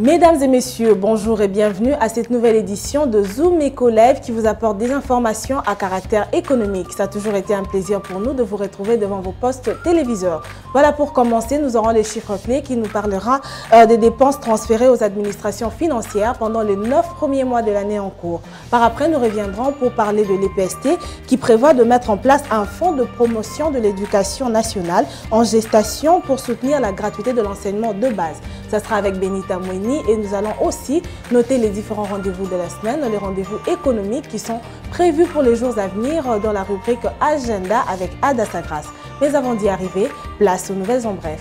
Mesdames et messieurs, bonjour et bienvenue à cette nouvelle édition de Zoom Eco Live qui vous apporte des informations à caractère économique. Ça a toujours été un plaisir pour nous de vous retrouver devant vos postes téléviseurs. Voilà, pour commencer, nous aurons les chiffres clés qui nous parlera des dépenses transférées aux administrations financières pendant les 9 premiers mois de l'année en cours. Par après, nous reviendrons pour parler de l'EPST qui prévoit de mettre en place un fonds de promotion de l'éducation nationale en gestation pour soutenir la gratuité de l'enseignement de base. Ça sera avec Benita Mouini et nous allons aussi noter les différents rendez-vous de la semaine, les rendez-vous économiques qui sont prévus pour les jours à venir dans la rubrique Agenda avec Ada Sagras. Mais avant d'y arriver, place aux nouvelles en bref.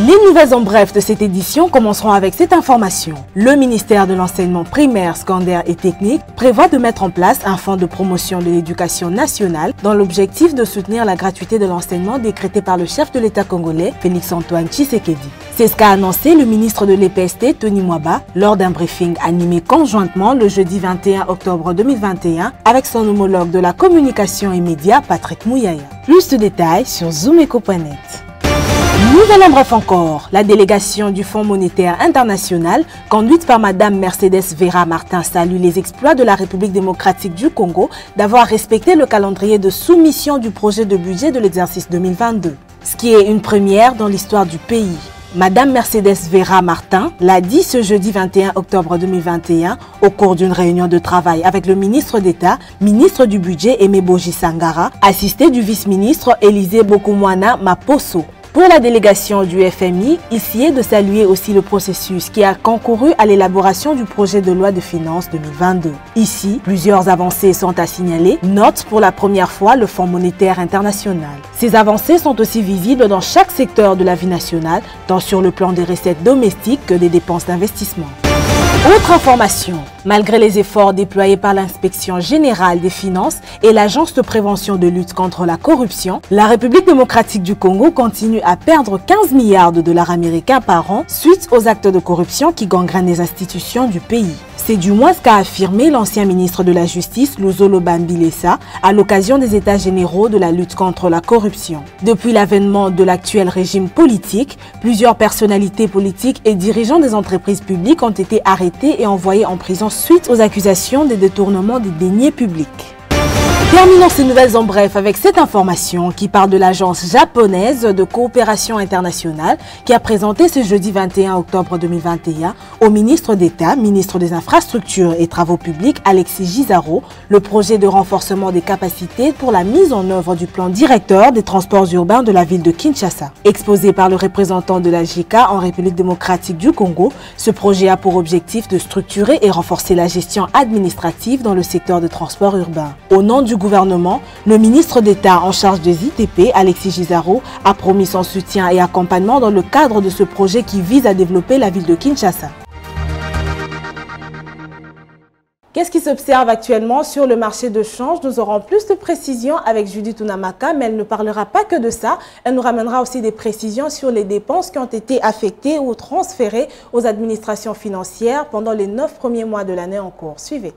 Les nouvelles en bref de cette édition commenceront avec cette information. Le ministère de l'enseignement primaire, secondaire et technique prévoit de mettre en place un fonds de promotion de l'éducation nationale dans l'objectif de soutenir la gratuité de l'enseignement décrété par le chef de l'État congolais, Félix-Antoine Tshisekedi. C'est ce qu'a annoncé le ministre de l'EPST, Tony Mwaba, lors d'un briefing animé conjointement le jeudi 21 octobre 2021 avec son homologue de la communication et médias, Patrick Mouyaya. Plus de détails sur zoomeco.net. Nouvelle en bref encore, la délégation du Fonds monétaire international, conduite par Madame Mercedes Vera Martin, salue les exploits de la République démocratique du Congo d'avoir respecté le calendrier de soumission du projet de budget de l'exercice 2022, ce qui est une première dans l'histoire du pays. Madame Mercedes Vera Martin l'a dit ce jeudi 21 octobre 2021 au cours d'une réunion de travail avec le ministre d'État, ministre du Budget Aimé Boji Sangara, assisté du vice-ministre Élisée Bokoumwana Maposo. Pour la délégation du FMI, ici est de saluer aussi le processus qui a concouru à l'élaboration du projet de loi de finances 2022. Ici, plusieurs avancées sont à signaler. Note pour la première fois le Fonds monétaire international. Ces avancées sont aussi visibles dans chaque secteur de la vie nationale, tant sur le plan des recettes domestiques que des dépenses d'investissement. Autre information, malgré les efforts déployés par l'Inspection générale des finances et l'Agence de prévention de lutte contre la corruption, la République démocratique du Congo continue à perdre 15 milliards de dollars américains par an suite aux actes de corruption qui gangrènent les institutions du pays. C'est du moins ce qu'a affirmé l'ancien ministre de la Justice, Luzolo Bambilesa, à l'occasion des États généraux de la lutte contre la corruption. Depuis l'avènement de l'actuel régime politique, plusieurs personnalités politiques et dirigeants des entreprises publiques ont été arrêtés et envoyés en prison suite aux accusations de détournement des deniers publics. Terminons ces nouvelles en bref avec cette information qui parle de l'agence japonaise de coopération internationale qui a présenté ce jeudi 21 octobre 2021 au ministre d'État, ministre des Infrastructures et Travaux publics Alexis Gisaro, le projet de renforcement des capacités pour la mise en œuvre du plan directeur des transports urbains de la ville de Kinshasa. Exposé par le représentant de la JICA en République démocratique du Congo, ce projet a pour objectif de structurer et renforcer la gestion administrative dans le secteur des transports urbains. Au nom du gouvernement, le ministre d'État en charge des ITP, Alexis Gisaro, a promis son soutien et accompagnement dans le cadre de ce projet qui vise à développer la ville de Kinshasa. Qu'est-ce qui s'observe actuellement sur le marché de change? Nous aurons plus de précisions avec Judith Unamaka, mais elle ne parlera pas que de ça. Elle nous ramènera aussi des précisions sur les dépenses qui ont été affectées ou transférées aux administrations financières pendant les 9 premiers mois de l'année en cours. Suivez.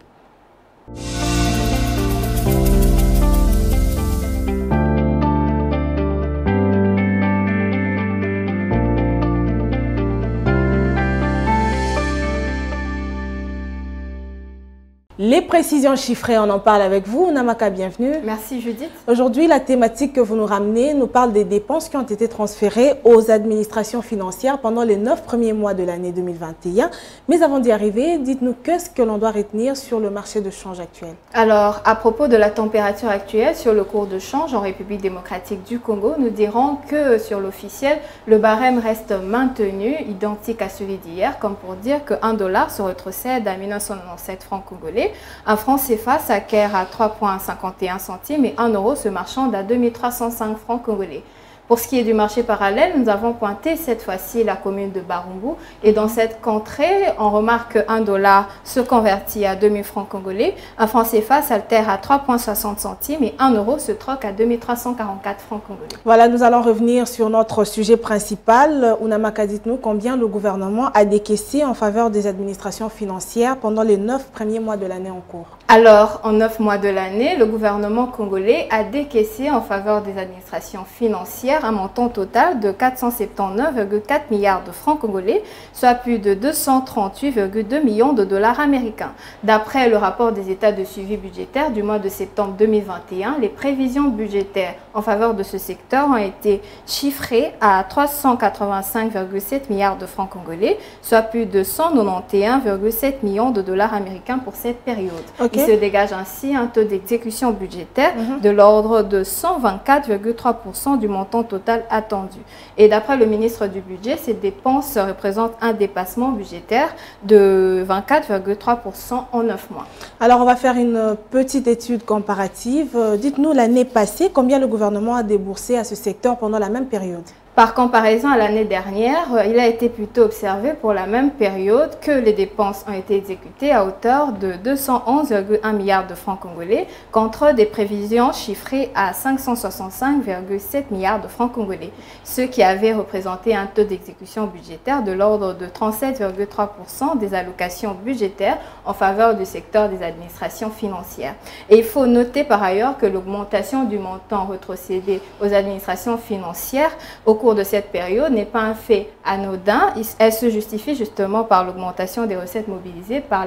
Les précisions chiffrées, on en parle avec vous. Namaka, bienvenue. Merci Judith. Aujourd'hui, la thématique que vous nous ramenez nous parle des dépenses qui ont été transférées aux administrations financières pendant les 9 premiers mois de l'année 2021. Mais avant d'y arriver, dites-nous qu'est-ce que l'on doit retenir sur le marché de change actuel. Alors, à propos de la température actuelle sur le cours de change en République démocratique du Congo, nous dirons que sur l'officiel, le barème reste maintenu, identique à celui d'hier, comme pour dire que $1 se rétrocède à 1997 francs congolais. Un franc CFA s'acquiert à 3,51 centimes et 1 euro se marchande à 2305 francs congolais. Pour ce qui est du marché parallèle, nous avons pointé cette fois-ci la commune de Barumbu. Et dans cette contrée, on remarque que $1 se convertit à 2000 francs congolais, un franc CFA s'altère à 3,60 centimes et 1 euro se troque à 2344 francs congolais. Voilà, nous allons revenir sur notre sujet principal. Ounamaka, dites-nous combien le gouvernement a décaissé en faveur des administrations financières pendant les 9 premiers mois de l'année en cours. Alors, en 9 mois de l'année, le gouvernement congolais a décaissé en faveur des administrations financières un montant total de 479,4 milliards de francs congolais, soit plus de 238,2 millions de dollars américains. D'après le rapport des états de suivi budgétaire du mois de septembre 2021, les prévisions budgétaires en faveur de ce secteur ont été chiffrées à 385,7 milliards de francs congolais, soit plus de 191,7 millions de dollars américains pour cette période. Il se dégage ainsi un taux d'exécution budgétaire de l'ordre de 124,3% du montant total attendu. Et d'après le ministre du Budget, ces dépenses représentent un dépassement budgétaire de 24,3% en 9 mois. Alors, on va faire une petite étude comparative. Dites-nous l'année passée, combien le gouvernement a déboursé à ce secteur pendant la même période? Par comparaison à l'année dernière, il a été plutôt observé pour la même période que les dépenses ont été exécutées à hauteur de 211,1 milliards de francs congolais contre des prévisions chiffrées à 565,7 milliards de francs congolais, ce qui avait représenté un taux d'exécution budgétaire de l'ordre de 37,3% des allocations budgétaires en faveur du secteur des administrations financières. Et il faut noter par ailleurs que l'augmentation du montant rétrocédé aux administrations financières au cours de cette période n'est pas un fait anodin. Elle se justifie justement par l'augmentation des recettes mobilisées par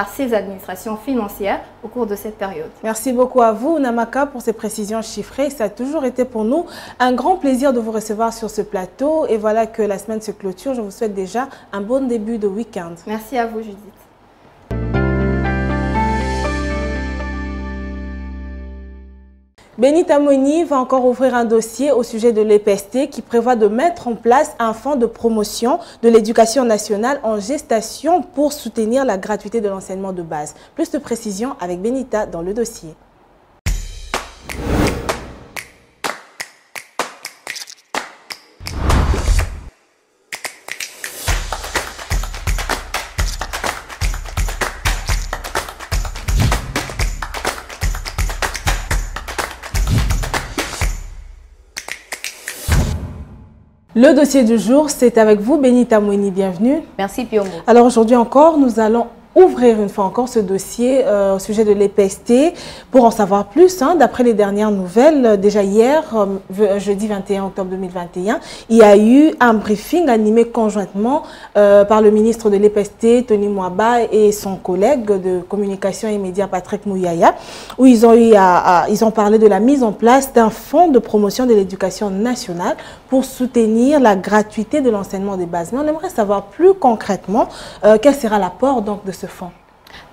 ces administrations financières au cours de cette période. Merci beaucoup à vous, Ounamaka, pour ces précisions chiffrées. Ça a toujours été pour nous un grand plaisir de vous recevoir sur ce plateau. Et voilà que la semaine se clôture. Je vous souhaite déjà un bon début de week-end. Merci à vous, Judith. Benita Mouini va encore ouvrir un dossier au sujet de l'EPST qui prévoit de mettre en place un fonds de promotion de l'éducation nationale en gestation pour soutenir la gratuité de l'enseignement de base. Plus de précisions avec Benita dans le dossier. Le dossier du jour, c'est avec vous, Benita Mouini, bienvenue. Merci Piomo. Alors aujourd'hui encore, nous allons ouvrir une fois encore ce dossier au sujet de l'EPST pour en savoir plus. D'après les dernières nouvelles, déjà hier, jeudi 21 octobre 2021, il y a eu un briefing animé conjointement par le ministre de l'EPST, Tony Mwaba, et son collègue de communication et médias, Patrick Mouyaya, où ils ont parlé de la mise en place d'un fonds de promotion de l'éducation nationale pour soutenir la gratuité de l'enseignement des bases. Mais on aimerait savoir plus concrètement quel sera l'apport donc de ce fonds.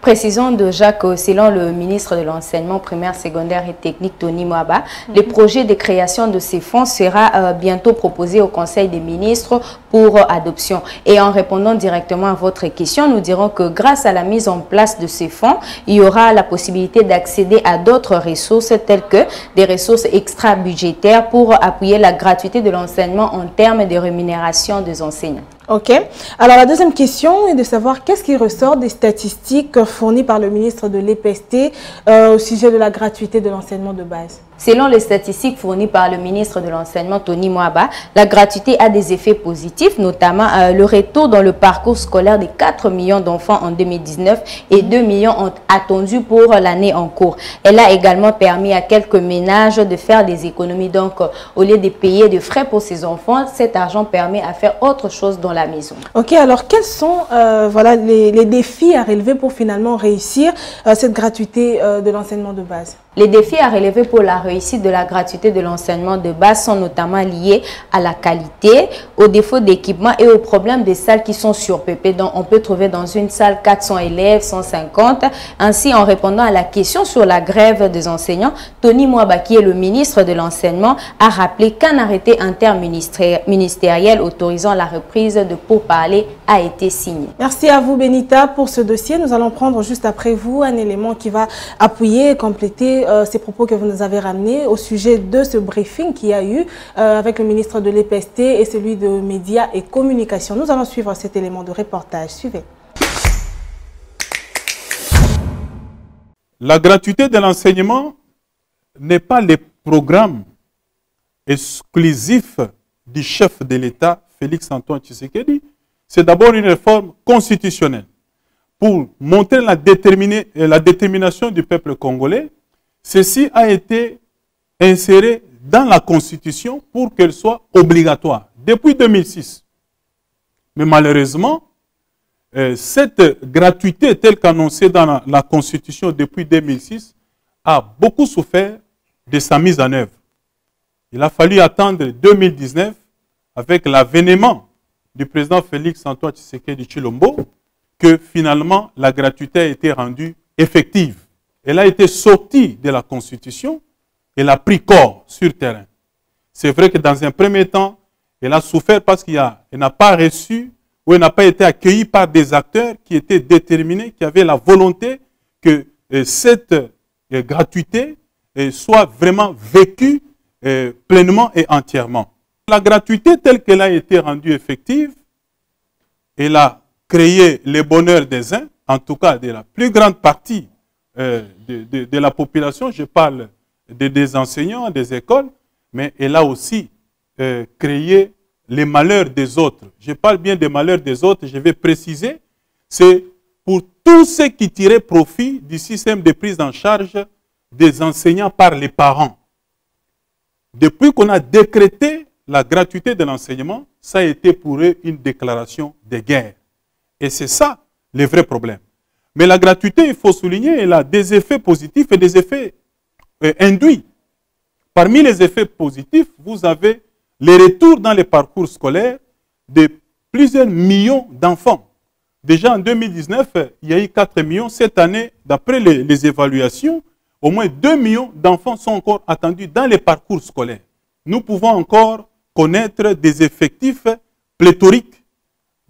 Précisons déjà que selon le ministre de l'enseignement primaire, secondaire et technique Tony Mwaba, le projet de création de ces fonds sera bientôt proposé au Conseil des ministres pour adoption. Et en répondant directement à votre question, nous dirons que grâce à la mise en place de ces fonds, il y aura la possibilité d'accéder à d'autres ressources telles que des ressources extra-budgétaires pour appuyer la gratuité de l'enseignement en termes de rémunération des enseignants. Ok. Alors la deuxième question est de savoir qu'est-ce qui ressort des statistiques fournies par le ministre de l'EPST au sujet de la gratuité de l'enseignement de base. Selon les statistiques fournies par le ministre de l'Enseignement, Tony Mwaba, la gratuité a des effets positifs, notamment le retour dans le parcours scolaire des 4 millions d'enfants en 2019 et 2 millions ont attendu pour l'année en cours. Elle a également permis à quelques ménages de faire des économies. Donc, au lieu de payer de frais pour ces enfants, cet argent permet à faire autre chose dans la maison. Ok, alors quels sont voilà, les défis à relever pour finalement réussir cette gratuité de l'enseignement de base? Les défis à relever pour la réussite de la gratuité de l'enseignement de base sont notamment liés à la qualité, aux défauts d'équipement et aux problèmes des salles qui sont surpeuplées. Donc, on peut trouver dans une salle 400 élèves, 150. Ainsi, en répondant à la question sur la grève des enseignants, Tony Mwaba, qui est le ministre de l'Enseignement, a rappelé qu'un arrêté interministériel autorisant la reprise de pourparlers a été signé. Merci à vous, Benita, pour ce dossier. Nous allons prendre juste après vous un élément qui va appuyer et compléter ces propos que vous nous avez ramenés au sujet de ce briefing qu'il y a eu avec le ministre de l'EPST et celui de Médias et Communication. Nous allons suivre cet élément de reportage. Suivez. La gratuité de l'enseignement n'est pas le programme exclusif du chef de l'État, Félix-Antoine Tshisekedi. C'est d'abord une réforme constitutionnelle pour montrer la détermination du peuple congolais. Ceci a été inséré dans la Constitution pour qu'elle soit obligatoire depuis 2006. Mais malheureusement, cette gratuité telle qu'annoncée dans la Constitution depuis 2006 a beaucoup souffert de sa mise en œuvre. Il a fallu attendre 2019 avec l'avènement du président Félix-Antoine Tshisekedi Tshilombo que finalement la gratuité a été rendue effective. Elle a été sortie de la Constitution, elle a pris corps sur terrain. C'est vrai que dans un premier temps, elle a souffert parce qu'elle n'a pas reçu ou elle n'a pas été accueillie par des acteurs qui étaient déterminés, qui avaient la volonté que cette gratuité soit vraiment vécue pleinement et entièrement. La gratuité telle qu'elle a été rendue effective, elle a créé le bonheur des uns, en tout cas de la plus grande partie de la population, je parle des enseignants, des écoles, mais elle a aussi créé les malheurs des autres. Je parle bien des malheurs des autres, je vais préciser, c'est pour tous ceux qui tiraient profit du système de prise en charge des enseignants par les parents. Depuis qu'on a décrété la gratuité de l'enseignement, ça a été pour eux une déclaration de guerre. Et c'est ça le vrai problème. Mais la gratuité, il faut souligner, elle a des effets positifs et des effets induits. Parmi les effets positifs, vous avez les retours dans les parcours scolaires de plusieurs millions d'enfants. Déjà en 2019, il y a eu 4 millions. Cette année, d'après les évaluations, au moins 2 millions d'enfants sont encore attendus dans les parcours scolaires. Nous pouvons encore connaître des effectifs pléthoriques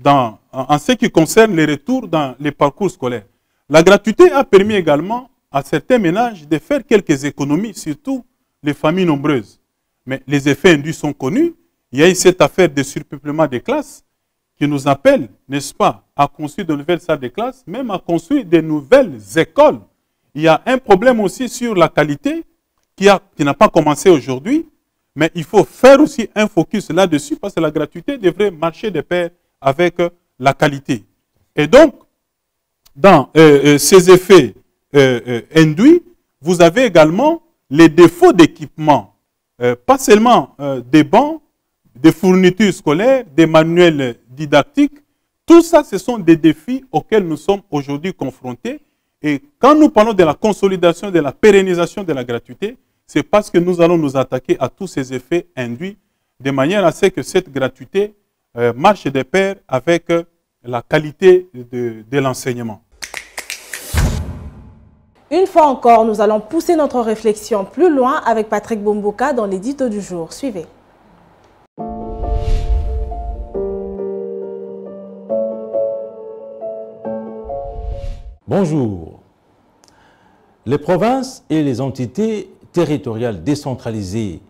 en ce qui concerne les retours dans les parcours scolaires. La gratuité a permis également à certains ménages de faire quelques économies, surtout les familles nombreuses. Mais les effets induits sont connus. Il y a eu cette affaire de surpeuplement des classes qui nous appelle, n'est-ce pas, à construire de nouvelles salles de classe, même à construire de nouvelles écoles. Il y a un problème aussi sur la qualité qui n'a pas commencé aujourd'hui, mais il faut faire aussi un focus là-dessus parce que la gratuité devrait marcher de pair avec la qualité. Et donc, dans ces effets induits, vous avez également les défauts d'équipement, pas seulement des bancs, des fournitures scolaires, des manuels didactiques. Tout ça, ce sont des défis auxquels nous sommes aujourd'hui confrontés. Et quand nous parlons de la consolidation, de la pérennisation de la gratuité, c'est parce que nous allons nous attaquer à tous ces effets induits, de manière à ce que cette gratuité marche de pair avec la qualité de l'enseignement. Une fois encore, nous allons pousser notre réflexion plus loin avec Patrick Bombouka dans l'édito du jour. Suivez. Bonjour. Les provinces et les entités territoriales décentralisées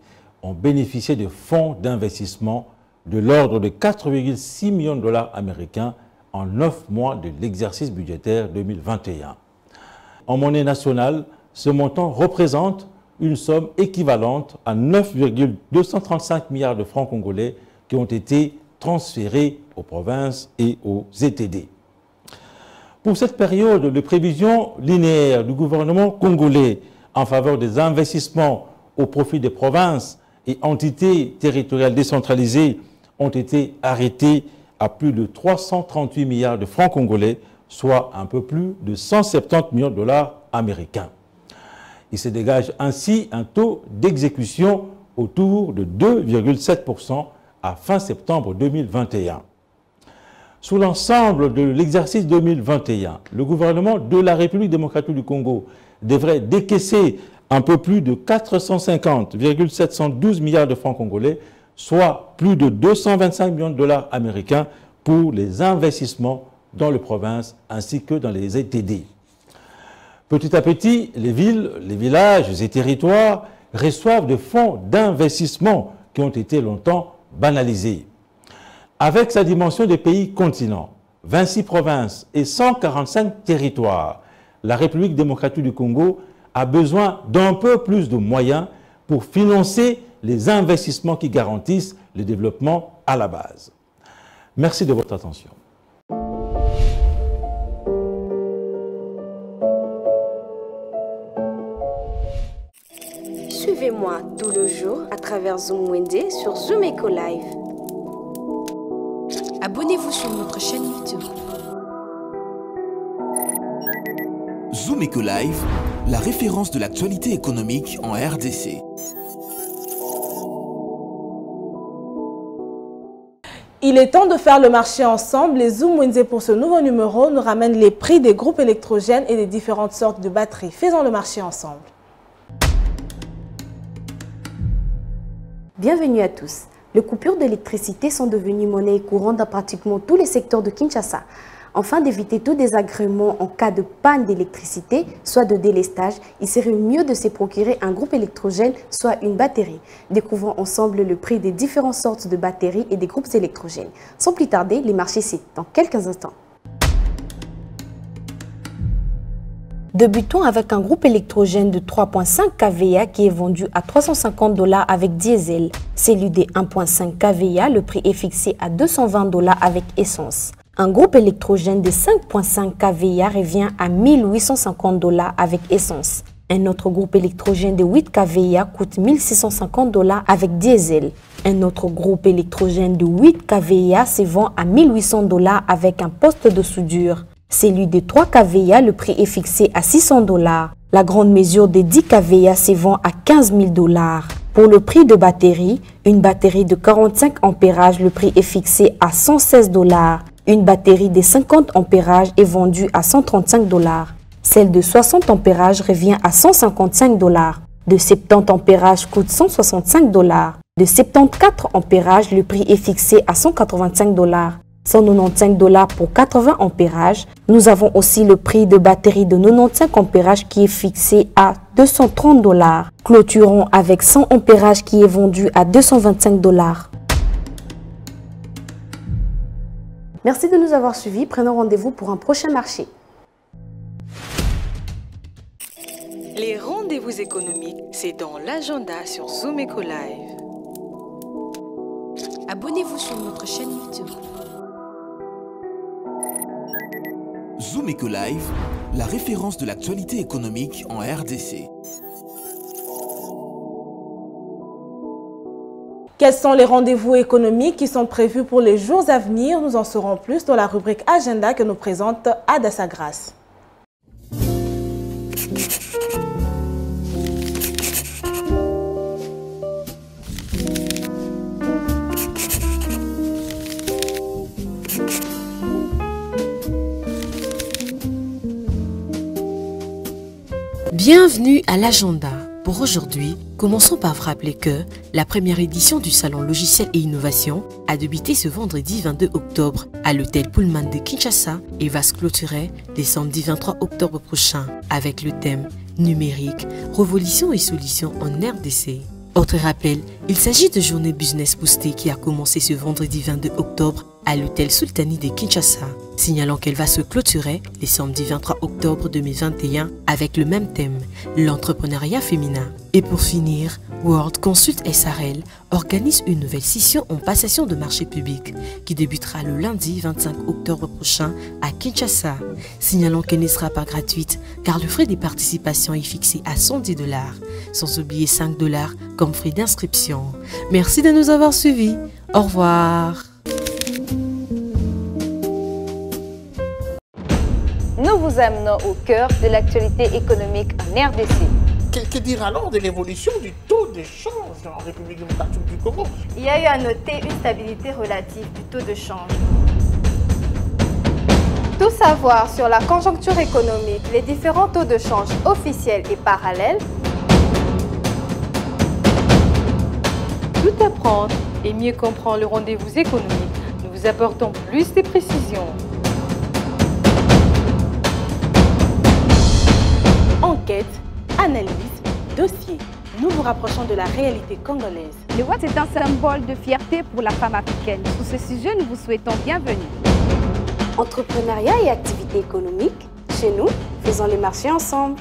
ont bénéficié de fonds d'investissement de l'ordre de 4,6 millions de dollars américains en 9 mois de l'exercice budgétaire 2021. En monnaie nationale, ce montant représente une somme équivalente à 9,235 milliards de francs congolais qui ont été transférés aux provinces et aux ETD. Pour cette période, les prévisions linéaires du gouvernement congolais en faveur des investissements au profit des provinces et entités territoriales décentralisées ont été arrêtées à plus de 338 milliards de francs congolais, soit un peu plus de 170 millions de dollars américains. Il se dégage ainsi un taux d'exécution autour de 2,7% à fin septembre 2021. Sous l'ensemble de l'exercice 2021, le gouvernement de la République démocratique du Congo devrait décaisser un peu plus de 450,712 milliards de francs congolais, soit plus de 225 millions de dollars américains pour les investissements dans les provinces ainsi que dans les ETD. Petit à petit, les villes, les villages et territoires reçoivent des fonds d'investissement qui ont été longtemps banalisés. Avec sa dimension de pays continent, 26 provinces et 145 territoires, la République démocratique du Congo a besoin d'un peu plus de moyens pour financer les investissements qui garantissent le développement à la base. Merci de votre attention. Suivez-moi tout le jour à travers Zoom Wednesday sur Zoom Eco Live. Abonnez-vous sur notre chaîne YouTube. Zoom Eco Live, la référence de l'actualité économique en RDC. Il est temps de faire le marché ensemble. Les Zoom Wednesday pour ce nouveau numéro nous ramènent les prix des groupes électrogènes et des différentes sortes de batteries. Faisons le marché ensemble. Bienvenue à tous. Les coupures d'électricité sont devenues monnaie courante dans pratiquement tous les secteurs de Kinshasa. Afin d'éviter tout désagrément en cas de panne d'électricité, soit de délestage, il serait mieux de se procurer un groupe électrogène, soit une batterie. Découvrons ensemble le prix des différentes sortes de batteries et des groupes électrogènes. Sans plus tarder, les marchés citent dans quelques instants. Débutons avec un groupe électrogène de 3,5 kVA qui est vendu à $350 avec diesel. Celui des 1,5 kVA, le prix est fixé à $220 avec essence. Un groupe électrogène de 5,5 kVA revient à $1 850 avec essence. Un autre groupe électrogène de 8 kVA coûte $1 650 avec diesel. Un autre groupe électrogène de 8 kVA se vend à $1 800 avec un poste de soudure. Celui de 3 kVA, le prix est fixé à $600. La grande mesure de 10 kVA se vend à $15 000. Pour le prix de batterie, une batterie de 45 ampérages, le prix est fixé à $116. Une batterie de 50 ampérages est vendue à $135. Celle de 60 ampérages revient à $155. De 70 ampérages coûte $165. De 74 ampérages, le prix est fixé à $185. $195 pour 80 ampérages. Nous avons aussi le prix de batterie de 95 ampérages qui est fixé à $230. Clôturons avec 100 ampérages qui est vendu à $225. Merci de nous avoir suivis. Prenons rendez-vous pour un prochain marché. Les rendez-vous économiques, c'est dans l'agenda sur Zoom Eco Live. Abonnez-vous sur notre chaîne YouTube. Zoom Eco Live, la référence de l'actualité économique en RDC. Quels sont les rendez-vous économiques qui sont prévus pour les jours à venir? Nous en saurons plus dans la rubrique Agenda que nous présente Adassa Grace. Bienvenue à l'agenda. Pour aujourd'hui, commençons par vous rappeler que la première édition du Salon Logiciel et Innovation a débuté ce vendredi 22 octobre à l'hôtel Pullman de Kinshasa et va se clôturer le samedi 23 octobre prochain avec le thème Numérique, Révolution et Solutions en RDC. Autre rappel, il s'agit de Journée Business Boostée qui a commencé ce vendredi 22 octobre à l'hôtel Sultani de Kinshasa, signalant qu'elle va se clôturer le samedi 23 octobre 2021 avec le même thème, l'entrepreneuriat féminin. Et pour finir, World Consult SRL organise une nouvelle session en passation de marché public qui débutera le lundi 25 octobre prochain à Kinshasa, signalant qu'elle ne sera pas gratuite car le frais des participations est fixé à $110, sans oublier $5 comme frais d'inscription. Merci de nous avoir suivis. Au revoir. Nous vous amenons au cœur de l'actualité économique en RDC. Que dire alors de l'évolution du taux de change en République démocratique du Congo? Il y a eu à noter une stabilité relative du taux de change. Tout savoir sur la conjoncture économique, les différents taux de change officiels et parallèles. Tout apprendre et mieux comprendre le rendez-vous économique. Nous vous apportons plus de précisions. analyses, dossiers. Nous vous rapprochons de la réalité congolaise. Le Watt est un symbole de fierté pour la femme africaine. Sur ce sujet, nous vous souhaitons bienvenue. Entrepreneuriat et activités économiques, chez nous, faisons les marchés ensemble.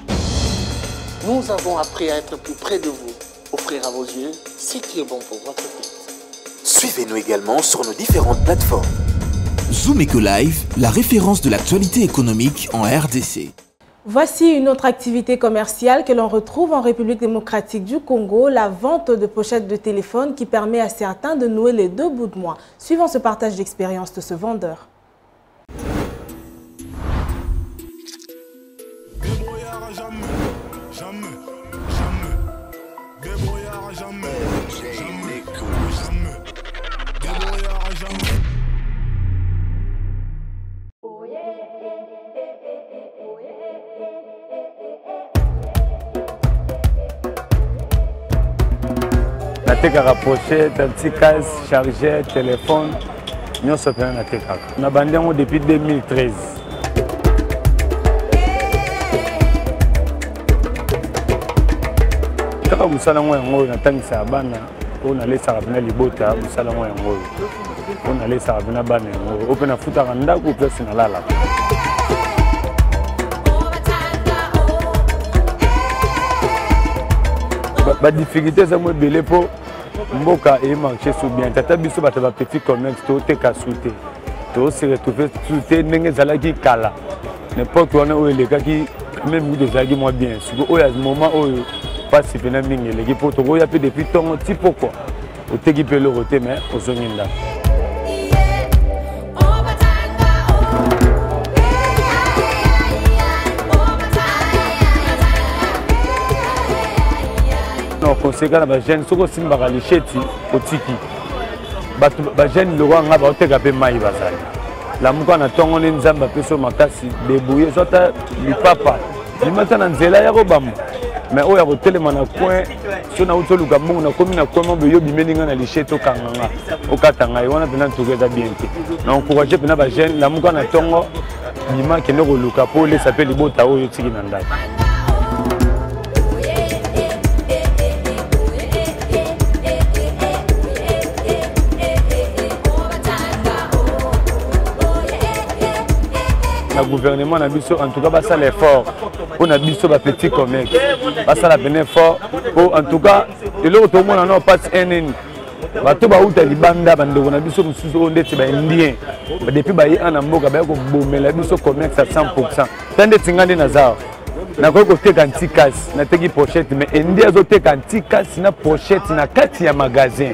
Nous avons appris à être plus près de vous. Offrir à vos yeux ce qui est bon pour votre tête. Suivez-nous également sur nos différentes plateformes. Zoom Eco Live, la référence de l'actualité économique en RDC. Voici une autre activité commerciale que l'on retrouve en République démocratique du Congo, la vente de pochettes de téléphone qui permet à certains de nouer les deux bouts de moi. Suivant ce partage d'expérience de ce vendeur. natekaka pochette, anti-casse, chargeur, téléphone, nyonso pena natekaka. Na bandi yango depuis 2013. Kaka musala ngo yango natangisa bana oyo nalesaka pena libota musala ngo yango oyo nalesaka pena bana yango oyo mpe nafutaka ndako place nalalaka. Ba difficulté ça moi belé po mboka et marché sous bien tata biso ba petit commerce to te kasute to se retrouver tout ndenge zalaki kala n'importe où on est les gars qui même des zagi moi bien sur au moment où pas si pena mingi les pour to ya pe depuis ton ti pourquoi au te qui peut le roter mais au zoninda conséquent ba jeune soko simbaka licheti otiki ba jeune le roi ngaba oteka pe mai bazali la muko na tongo ne nzamba peso makasi debouiller sota lipapa limata na nzela ya kobamba mais oya ko telema na coin so na uto luka mungu na komi na komo be yo bimelinga na licheti okanganga okatanga yona pena tokeza bien te na encourager pena ba jeune la muko na tongo bima kende ko luka po le s'appelle libota oyo tiki na ndaki. Le gouvernement a en tout cas basa l'effort on a biso ba petit commerce basa la ben effort en tout cas et l'autre tout le monde en passe un bato ba uta libanda bando na biso mususu on ndeti ba indien depuis ba yi ana mboka ba ko bomela biso commerce à 100% tande tingande na zao na ko teka antikas na teki pochette mais india zo teka antikas na pochette na kati ya magasin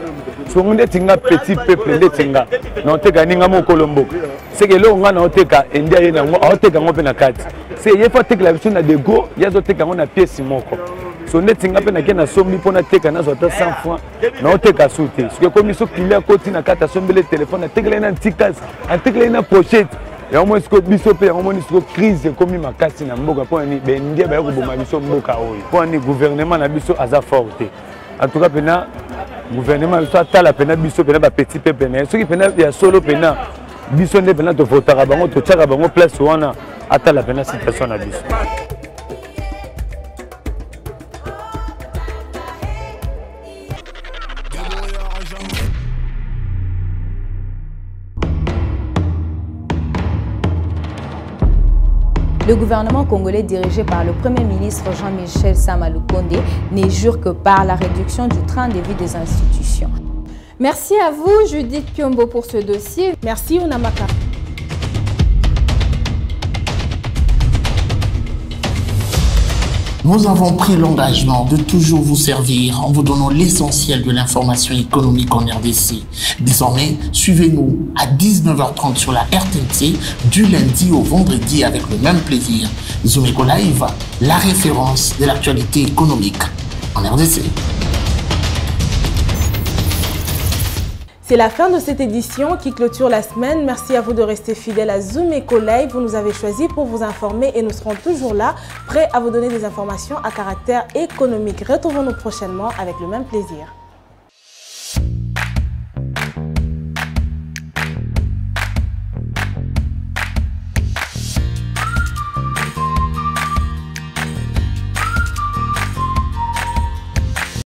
so nde tinga petit peuple nde tinga na teka ninga mo kolomboka c'est que l'on a oteka india yena ngo oteka ngo pe na kati c'est yefa teka la biso na dego yazo teka ngo na pièce moko so nde tinga pe na kena sombi pona teka na zota 100 francs na oteka souté parce que comme so client koti na kata sombele téléphone na teka na antikas antekla na pochette et au moins ce que biso pe au moins ce que crise comme makasi na mboka pona ni be ndia ba ko boma biso mboka oyo pona ni gouvernement na biso aza forte en tout cas pena gouvernement biso atala pena biso pena ba petit peuple na ce qui pena ya solo pena biso nde pena to votaka bango to tshaka bango place wana atala pena situation na biso. Le gouvernement congolais dirigé par le Premier ministre Jean-Michel Sama Lukonde n'est jure que par la réduction du train de vie des institutions. Merci à vous Judith Piombo pour ce dossier. Merci Unamaka. Nous avons pris l'engagement de toujours vous servir en vous donnant l'essentiel de l'information économique en RDC. Désormais, suivez-nous à 19h30 sur la RTNC du lundi au vendredi avec le même plaisir. Zoom Eco Live, la référence de l'actualité économique en RDC. C'est la fin de cette édition qui clôture la semaine. Merci à vous de rester fidèles à Zoom Eco Live. Vous nous avez choisis pour vous informer et nous serons toujours là, prêts à vous donner des informations à caractère économique. Retrouvons-nous prochainement avec le même plaisir.